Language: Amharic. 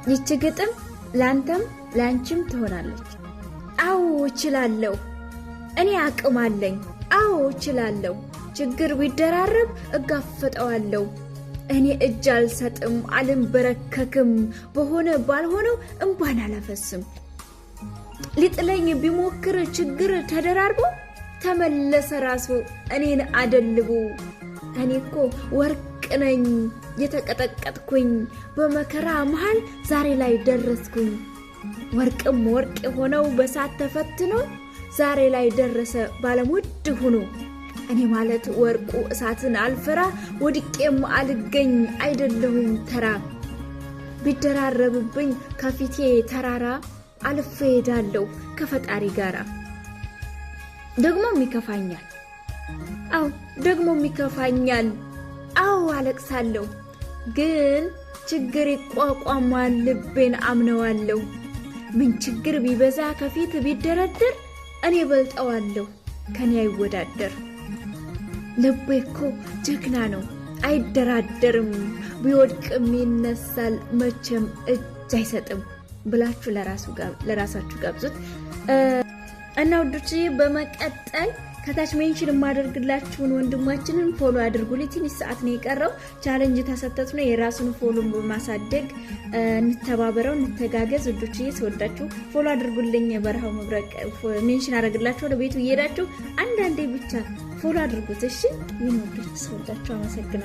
ይች ግጥም ላንተም ላንቺም ትሆናለች። አዎ እችላለሁ፣ እኔ አቅም አለኝ። አዎ እችላለሁ፣ ችግር ቢደራረብ እጋፈጠዋለሁ። እኔ እጅ አልሰጥም አልንበረከክም፣ በሆነ ባልሆነው እንባን አላፈስም። ሊጥለኝ ቢሞክር ችግር ተደራርቦ ተመለሰ ራሱ እኔን አደልቦ። እኔ እኮ ወርቅ ነኝ የተቀጠቀጥኩኝ፣ በመከራ መሃል ዛሬ ላይ ደረስኩኝ። ወርቅም ወርቅ የሆነው በሳት ተፈትኖ ዛሬ ላይ ደረሰ ባለሙድ ሆኖ። እኔ ማለት ወርቁ እሳትን አልፈራ፣ ወድቄም አልገኝ አይደለሁም ተራ። ቢደራረብብኝ ከፊቴ ተራራ፣ አልፌ ሄዳለሁ ከፈጣሪ ጋራ። ደግሞም ይከፋኛል፣ አዎ ደግሞም ይከፋኛል። አዎ አለቅሳለሁ፣ ግን ችግር ይቋቋማል ልቤን አምነዋለሁ። ምን ችግር ቢበዛ ከፊት ቢደረደር፣ እኔ በልጠዋለሁ ከኔ አይወዳደር። ልቤ እኮ ጀግና ነው አይደራደርም፣ ቢወድቅም ይነሳል መቼም እጅ አይሰጥም ብላችሁ ለራሳችሁ ጋብዙት። እና ውዶቼ በመቀጠል ከታች ሜንሽን የማደርግላችሁን ወንድማችንን ፎሎ አድርጉልኝ። ትንሽ ሰዓት ነው የቀረው፣ ቻሌንጅ ተሰጥቶት ነው። የራሱን ፎሎ በማሳደግ እንተባበረው፣ እንተጋገዝ። ውዶቼ ስወዳችሁ ፎሎ አድርጉልኝ። በረሃው መብረቅ ሜንሽን አደርግላችሁ ወደ ቤቱ እየሄዳችሁ አንዳንዴ ብቻ ፎሎ አድርጉት እሺ። ይሄን ውዶቼ ስወዳችሁ አመሰግናለሁ።